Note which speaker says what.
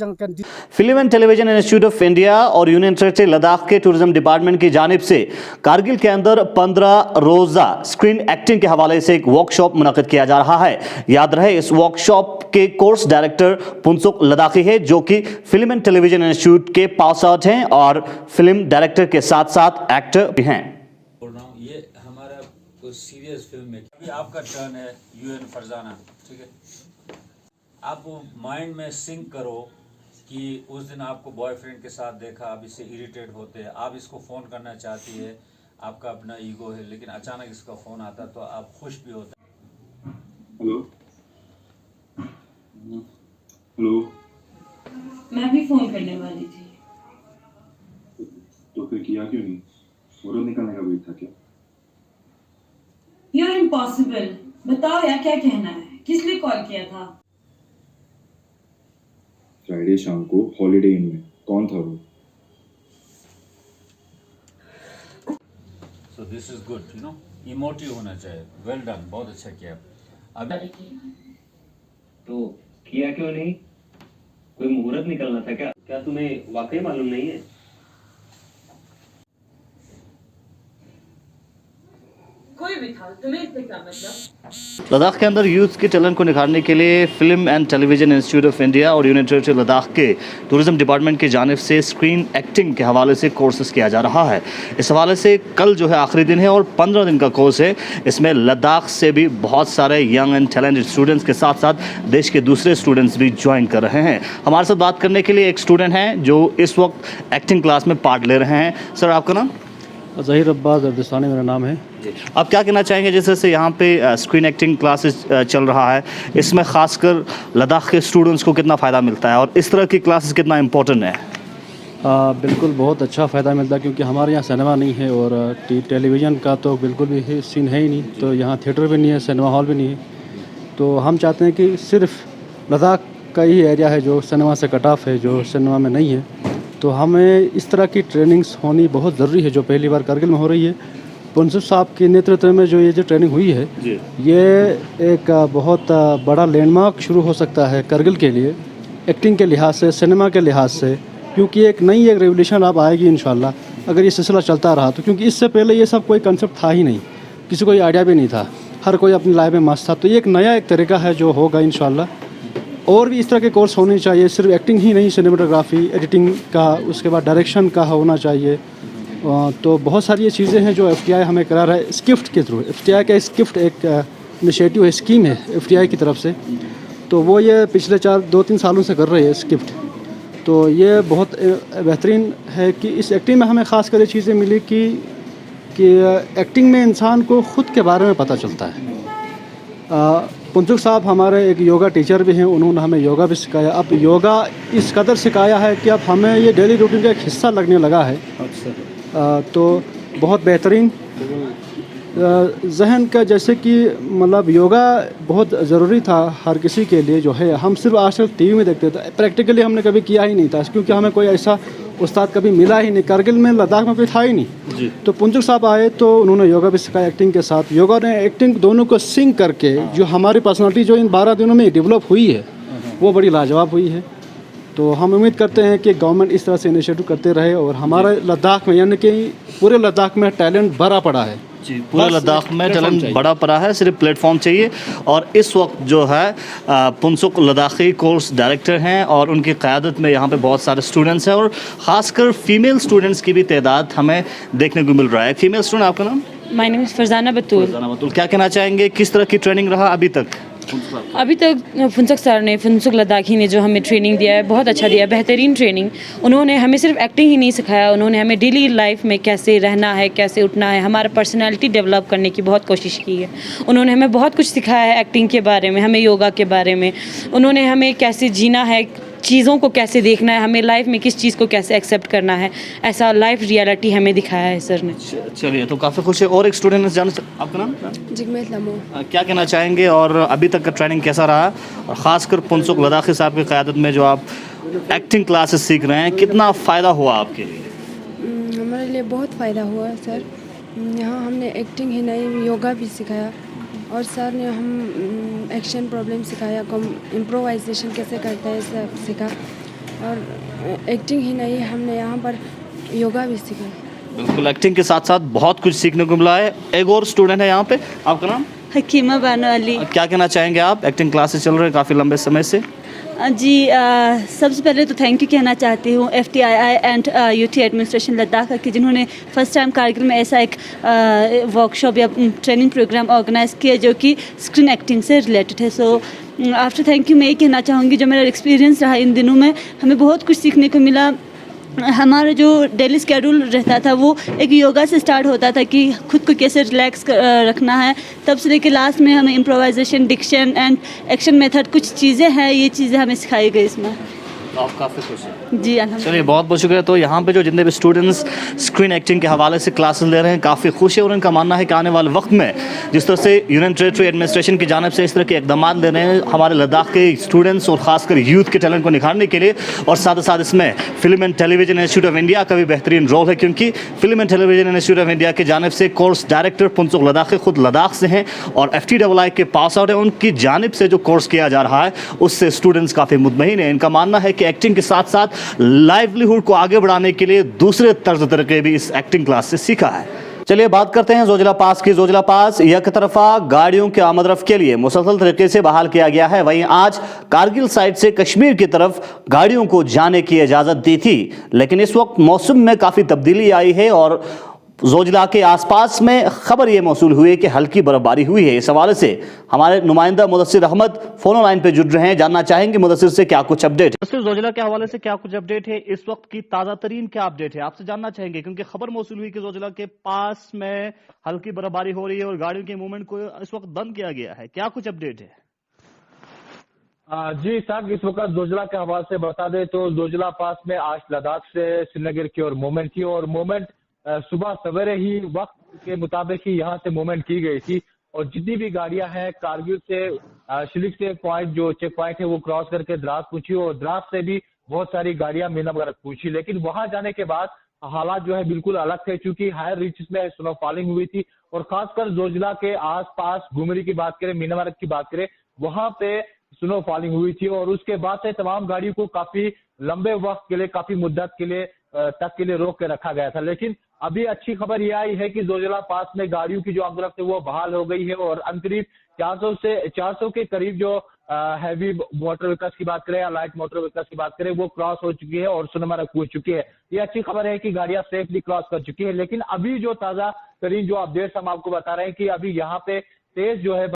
Speaker 1: Film and television institute of India और union territory Ladakh के tourism department की जानिब से कारगिल के अंदर 15 रोजा स्क्रीन एक्टिंग के हवाले से एक वर्कशॉप मुनक्किद किया जा रहा है। याद रहे, इस वर्कशॉप के कोर्स डायरेक्टर पुंसुक लद्दाखी है, जो कि फिल्म एंड टेलीविजन इंस्टीट्यूट के पास आउट हैं और फिल्म डायरेक्टर के साथ साथ एक्टर भी हैं।
Speaker 2: बोल रहा हूँ, ये हमारा सीरियस फिल्म में अभी आपका टर्न है यूएन फरजाना, ठीक है। आप माइंड में सिंक करो कि उस दिन आपको बॉयफ्रेंड के साथ देखा, आप इससे इरिटेट होते हैं, आप इसको फ़ोन करना चाहती है, आपका अपना ईगो है, लेकिन अचानक इसका फ़ोन आता तो आप खुश भी होते।
Speaker 3: हेलो हेलो,
Speaker 4: मैं भी फ़ोन करने वाली थी।
Speaker 3: तो फिर किया क्यों नहीं? मुहूर्त निकलने का वेट था क्या?
Speaker 4: You're impossible। बताओ यार, क्या कहना है? किस लिए कॉल किया था?
Speaker 3: फ्राइडे शाम को हॉलिडे इन में कौन था वो?
Speaker 2: So this is good, you know, emotive होना चाहिए। वेल डन, बहुत अच्छा किया। अब
Speaker 5: तो किया क्यों नहीं? कोई मुहूर्त निकलना था क्या? क्या तुम्हें वाकई मालूम नहीं है?
Speaker 4: कोई भी था, तुम्हें इससे क्या मतलब?
Speaker 1: लद्दाख के अंदर यूथ के टैलेंट को निखारने के लिए film and television institute of India और यूनियन टेरिटरी लद्दाख के टूरिज्म डिपार्टमेंट की जानिब से स्क्रीन एक्टिंग के हवाले से कोर्सेज किया जा रहा है। इस हवाले से कल जो है आखिरी दिन है और 15 दिन का कोर्स है। इसमें लद्दाख से भी बहुत सारे यंग एंड टैलेंटेड स्टूडेंट्स के साथ साथ देश के दूसरे स्टूडेंट्स भी ज्वाइन कर रहे हैं। हमारे साथ बात करने के लिए एक स्टूडेंट हैं जो इस वक्त एक्टिंग क्लास में पार्ट ले रहे हैं। सर, आपका नाम?
Speaker 6: ज़हीर अब्बास अब्दुस्तानी मेरा नाम है।
Speaker 1: आप क्या कहना चाहेंगे, जैसे से यहाँ पे स्क्रीन एक्टिंग क्लासेस चल रहा है, इसमें खासकर लद्दाख के स्टूडेंट्स को कितना फ़ायदा मिलता है और इस तरह की क्लासेस कितना इम्पोर्टेंट है?
Speaker 6: बिल्कुल बहुत अच्छा फ़ायदा मिलता है, क्योंकि हमारे यहाँ सिनेमा नहीं है और टेलीविज़न का तो बिल्कुल भी सीन है ही नहीं। तो यहाँ थिएटर भी नहीं है, सिनेमा हॉल भी नहीं है। तो हम चाहते हैं कि सिर्फ लद्दाख का ही एरिया है जो सिनेमा से कट ऑफ है, जो सिनेमा में नहीं है। तो हमें इस तरह की ट्रेनिंग्स होनी बहुत ज़रूरी है, जो पहली बार कारगिल में हो रही है। पुंसुक साहब के नेतृत्व में जो ट्रेनिंग हुई है, ये एक बहुत बड़ा लैंडमार्क शुरू हो सकता है कारगिल के लिए, एक्टिंग के लिहाज से, सिनेमा के लिहाज से, क्योंकि एक रेवोल्यूशन अब आएगी इंशाल्लाह अगर ये सिलसिला चलता रहा तो। क्योंकि इससे पहले ये सब कोई कंसेप्ट था ही नहीं, किसी को आइडिया भी नहीं था, हर कोई अपनी लाइफ में मस्त था। तो ये एक नया तरीका है जो होगा इंशाल्लाह। और भी इस तरह के कोर्स होने चाहिए, सिर्फ एक्टिंग ही नहीं, सिनेमाटोग्राफी, एडिटिंग का, उसके बाद डायरेक्शन का होना चाहिए। तो बहुत सारी ये चीज़ें हैं जो FTI हमें करा रहा है स्किफ्ट के थ्रू। FTI का स्किफ्ट एक इनिशिएटिव है, स्कीम है FTI की तरफ से। तो वो ये पिछले 2-3 सालों से कर रही है स्किफ्ट। तो ये बहुत बेहतरीन है कि इस एक्टिंग में हमें ख़ास कर ये चीज़ें मिली कि एक्टिंग में इंसान को ख़ुद के बारे में पता चलता है। पुंसुक साहब हमारे एक योगा टीचर भी हैं, उन्होंने हमें योगा भी सिखाया। अब योगा इस कदर सिखाया है कि अब हमें ये डेली रूटीन का एक हिस्सा लगने लगा है। तो बहुत बेहतरीन जहन का, जैसे कि मतलब योगा बहुत ज़रूरी था हर किसी के लिए जो है। हम सिर्फ आजकल TV में देखते थे, प्रैक्टिकली हमने कभी किया ही नहीं था, क्योंकि हमें कोई ऐसा उस्ताद कभी मिला ही नहीं। कारगिल में, लद्दाख में कोई था ही नहीं। तो पुंसुक साहब आए तो उन्होंने योगा भी सिखाया एक्टिंग के साथ। योगा ने एक्टिंग दोनों को सिंक करके जो हमारी पर्सनालिटी जो इन 12 दिनों में डेवलप हुई है, वो बड़ी लाजवाब हुई है। तो हम उम्मीद करते हैं कि गवर्नमेंट इस तरह से इनिशिएटिव करते रहे और हमारे लद्दाख में, यानी कि पूरे लद्दाख में टैलेंट भरा पड़ा है।
Speaker 1: पूरे लद्दाख में टैलेंट बड़ा पड़ा है, सिर्फ प्लेटफॉर्म चाहिए। और इस वक्त जो है पुंसुक लद्दाखी कोर्स डायरेक्टर हैं और उनकी क़यादत में यहाँ पे बहुत सारे स्टूडेंट्स हैं और ख़ासकर फ़ीमेल स्टूडेंट्स की भी तादाद हमें देखने को मिल रहा है। फीमेल स्टूडेंट, आपका नाम?
Speaker 7: माय नेम इज़ फरजाना बतूल।
Speaker 1: क्या कहना चाहेंगे, किस तरह की ट्रेनिंग रहा अभी तक?
Speaker 7: पुंसुक सर ने, पुंसुक लद्दाखी ने जो हमें ट्रेनिंग दिया है, बहुत अच्छा दिया है, बेहतरीन ट्रेनिंग। उन्होंने हमें सिर्फ एक्टिंग ही नहीं सिखाया, उन्होंने हमें डेली लाइफ में कैसे रहना है, कैसे उठना है, हमारा पर्सनालिटी डेवलप करने की बहुत कोशिश की है। उन्होंने हमें बहुत कुछ सिखाया है एक्टिंग के बारे में, हमें योगा के बारे में। उन्होंने हमें कैसे जीना है, चीज़ों को कैसे देखना है, हमें लाइफ में किस चीज़ को कैसे एक्सेप्ट करना है, ऐसा लाइफ रियलिटी हमें दिखाया है सर ने।
Speaker 1: चलिए, तो काफ़ी खुश है। और एक स्टूडेंट ने जाना, आपका नाम?
Speaker 8: जिगमेत लमो।
Speaker 1: क्या कहना चाहेंगे और अभी तक का ट्रेनिंग कैसा रहा, और ख़ासकर पुंसुक लद्दाखी साहब की क़यादत में जो आप एक्टिंग क्लासेस सीख रहे हैं, कितना फ़ायदा हुआ आपके लिए?
Speaker 8: हमारे लिए बहुत फ़ायदा हुआ सर। यहाँ हमने एक्टिंग ही नहीं, योगा भी सिखाया और सर ने हम एक्शन प्रॉब्लम सिखाया, इम्प्रोवाइजेशन कैसे करते हैं सब सिखा। और एक्टिंग ही नहीं, हमने यहाँ पर योगा भी सीखा।
Speaker 1: बिल्कुल, एक्टिंग के साथ साथ बहुत कुछ सीखने को मिला है। एक और स्टूडेंट है यहाँ पे, आपका नाम?
Speaker 7: हकीमा बानो अली।
Speaker 1: क्या कहना चाहेंगे आप? एक्टिंग क्लासेस चल रहे हैं काफ़ी लंबे समय से।
Speaker 7: जी, सबसे पहले तो थैंक यू कहना चाहती हूँ FTII and UT administration Ladakh की, जिन्होंने फ़र्स्ट टाइम कारगिल में ऐसा एक वर्कशॉप या ट्रेनिंग प्रोग्राम ऑर्गेनाइज़ किया जो कि स्क्रीन एक्टिंग से रिलेटेड है। सो आफ्टर थैंक यू मैं ये कहना चाहूँगी, जो मेरा एक्सपीरियंस रहा इन दिनों में, हमें बहुत कुछ सीखने को मिला। हमारा जो डेली स्केड्यूल रहता था वो एक योगा से स्टार्ट होता था कि खुद को कैसे रिलैक्स रखना है, तब से लेकर लास्ट में हमें improvisation, diction and action method कुछ चीज़ें हैं, ये चीज़ें हमें सिखाई गई इसमें।
Speaker 1: आप काफ़ी खुश हैं?
Speaker 7: जी अल्हम्दुलिल्लाह।
Speaker 1: चलिए, बहुत बहुत शुक्रिया। तो यहाँ पे जो जितने भी स्टूडेंट्स स्क्रीन एक्टिंग के हवाले से क्लासेस ले रहे हैं काफ़ी खुश है और उनका मानना है कि आने वाले वक्त में जिस तरह से यूनियन टेरिटरी एडमिनिस्ट्रेशन की जानिब से इस तरह के इकदाम ले रहे हैं हमारे लद्दाख के स्टूडेंट्स और ख़ासकर यूथ के टैलेंट को निखारने के लिए, और साथ ही साथ इसमें film and television institute of India का भी बेहतरीन रोल है, क्योंकि film and television institute of India की जानिब से कोर्स डायरेक्टर पुंसुक लद्दाख खुद लद्दाख से हैं और FTII के पास आउट है। उनकी जानिब से जो कोर्स किया जा रहा है उससे स्टूडेंट्स काफ़ी मुतमईन हैं। इनका मानना है कि एक्टिंग के साथ साथ लाइवलीहुड को आगे बढ़ाने के लिए दूसरे तर्ज तरीके भी इस एक्टिंग क्लास से सीखा है। चलिए बात करते हैं जोजिला पास की। जोजिला पास एक तरफा गाड़ियों के आमदरफ्त के लिए मुसलसल तरीके से बहाल किया गया है, वहीं आज कारगिल साइड से कश्मीर की तरफ गाड़ियों को जाने की इजाज़त दी थी, लेकिन इस वक्त मौसम में काफ़ी तब्दीली आई है और जोजिला के आसपास में खबर ये मौसूल हुई है कि हल्की बर्फबारी हुई है। इस हवाले से हमारे नुमाइंदा मुदस्सिर अहमद फोन लाइन पे जुड़ रहे हैं, जानना चाहेंगे मुदस्सिर से क्या कुछ अपडेट है। जोजिला के हवाले से क्या कुछ अपडेट है, इस वक्त की ताज़ा तरीन क्या अपडेट है, आपसे जानना चाहेंगे, क्योंकि खबर मौसूल हुई कि जोजिला के पास में हल्की बर्फबारी हो रही है और गाड़ियों के मूवमेंट को इस वक्त बंद किया गया है। क्या कुछ अपडेट है?
Speaker 9: जी साहब, इस वक्त जोजिला के हवाले से बता दें तो जोजिला पास में आज लद्दाख से श्रीनगर की ओर मूवमेंट की और मूवमेंट सुबह सवेरे ही वक्त के मुताबिक ही यहाँ से मूवमेंट की गई थी और जितनी भी गाड़ियां हैं कारगिल से शिलिक से पॉइंट जो चेक पॉइंट है वो क्रॉस करके द्रास पहुंची और द्रास से भी बहुत सारी गाड़ियां मीना वगैरह पहुंची, लेकिन वहां जाने के बाद हालात जो है बिल्कुल अलग थे, क्योंकि हायर रीचेस में स्नो फॉलिंग हुई थी और खासकर जोजिला के आसपास घुमरी की बात करें, मीनामार्ग की बात करें, वहां पे स्नो फॉलिंग हुई थी और उसके बाद से तमाम गाड़ियों को काफी लंबे वक्त के लिए, काफी मुद्दत के लिए तक के लिए रोक के रखा गया था। लेकिन अभी अच्छी खबर यह आई है कि जोजिला पास में गाड़ियों की जो आमदरफ्त है वो बहाल हो गई है और अंतरिम 400 के करीब जो हैवी मोटर व्हीकल्स की बात करें या लाइट मोटर व्हीकल्स की बात करें वो क्रॉस हो चुकी है और सोनमर्ग पहुंच चुकी है। ये अच्छी खबर है कि गाड़ियां सेफली क्रॉस कर चुकी है। लेकिन अभी जो ताजा तरीन जो अपडेट्स हम आपको बता रहे हैं कि अभी यहाँ पे तेज जो है